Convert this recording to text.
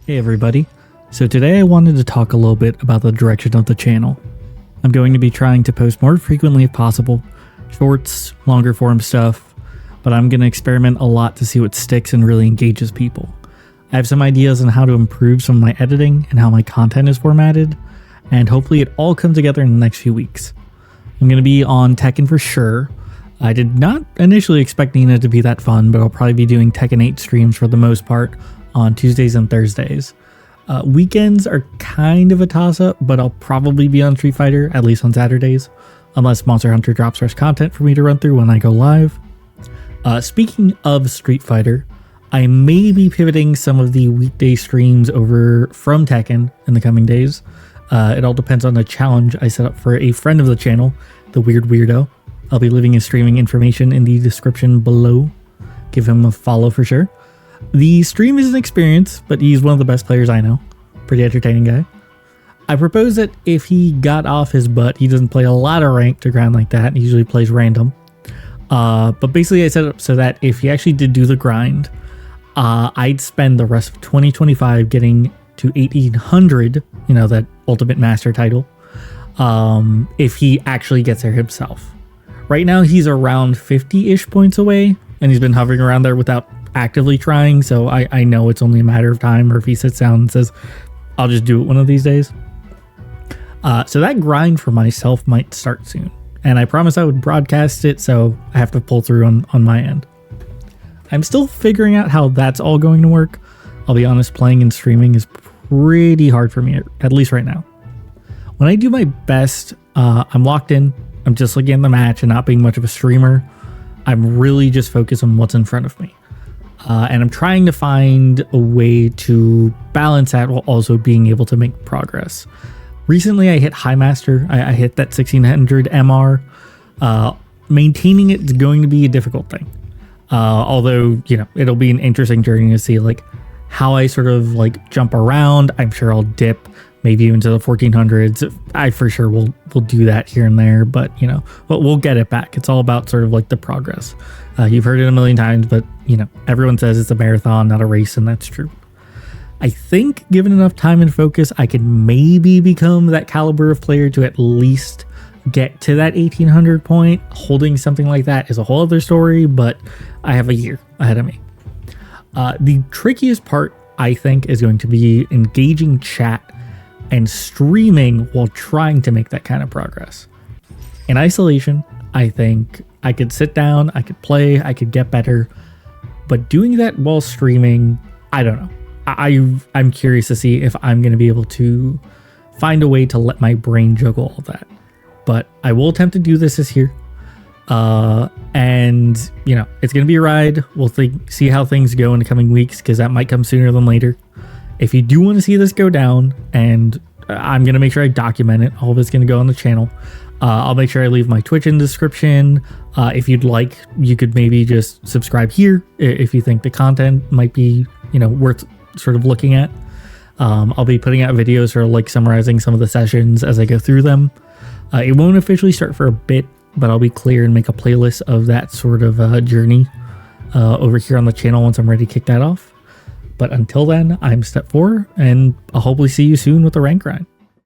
Hey everybody, so today I wanted to talk a little bit about the direction of the channel. I'm going to be trying to post more frequently if possible, shorts, longer form stuff, but I'm going to experiment a lot to see what sticks and really engages people. I have some ideas on how to improve some of my editing and how my content is formatted, and hopefully it all comes together in the next few weeks. I'm going to be on Tekken for sure. I did not initially expect Nina to be that fun, but I'll probably be doing Tekken 8 streams for the most part on Tuesdays and Thursdays. Weekends are kind of a toss-up, but I'll probably be on Street Fighter, at least on Saturdays, unless Monster Hunter drops fresh content for me to run through when I go live. Speaking of Street Fighter, I may be pivoting some of the weekday streams over from Tekken in the coming days. It all depends on the challenge I set up for a friend of the channel, TheWeirdWeirdo. I'll be leaving his streaming information in the description below. Give him a follow for sure. The stream is an experience, but he's one of the best players I know. Pretty entertaining guy. I propose that if he got off his butt, he doesn't play a lot of ranked or grind like that. He usually plays random. But basically I set it up so that if he actually did do the grind, I'd spend the rest of 2025 getting to 1800, you know, that Ultimate Master title, if he actually gets there himself. Right now he's around 50-ish points away, and he's been hovering around there without actively trying, so I know it's only a matter of time, or if he sits down and says, I'll just do it one of these days. So that grind for myself might start soon, and I promised I would broadcast it, so I have to pull through on my end. I'm still figuring out how that's all going to work. I'll be honest, playing and streaming is pretty hard for me, at least right now. When I do my best, I'm locked in, I'm just looking at the match and not being much of a streamer. I'm really just focused on what's in front of me. And I'm trying to find a way to balance that while also being able to make progress. Recently, I hit High Master. I hit that 1600 MR. Maintaining it is going to be a difficult thing. Although, you know, it'll be an interesting journey to see like how I sort of like jump around. I'm sure I'll dip maybe even to the 1400s. I for sure will do that here and there, but you know, we'll get it back. It's all about sort of like the progress. You've heard it a million times, but you know, everyone says it's a marathon, not a race, and that's true. I think given enough time and focus, I could maybe become that caliber of player to at least get to that 1800 point. Holding something like that is a whole other story, but I have a year ahead of me. The trickiest part, I think, is going to be engaging chat and streaming while trying to make that kind of progress. In isolation, I think I could sit down, I could play, I could get better, but doing that while streaming, I don't know. I'm curious to see if I'm going to be able to find a way to let my brain juggle all that. But I will attempt to do this year. And, you know, it's going to be a ride. We'll see how things go in the coming weeks, because that might come sooner than later. If you do want to see this go down, and I'm going to make sure I document it, all of it's going to go on the channel. I'll make sure I leave my Twitch in the description. If you'd like, you could maybe just subscribe here if you think the content might be, you know, worth sort of looking at. I'll be putting out videos or like summarizing some of the sessions as I go through them. It won't officially start for a bit, but I'll be clear and make a playlist of that sort of journey over here on the channel once I'm ready to kick that off. But until then, I'm Step 4, and I'll hopefully see you soon with the rank grind.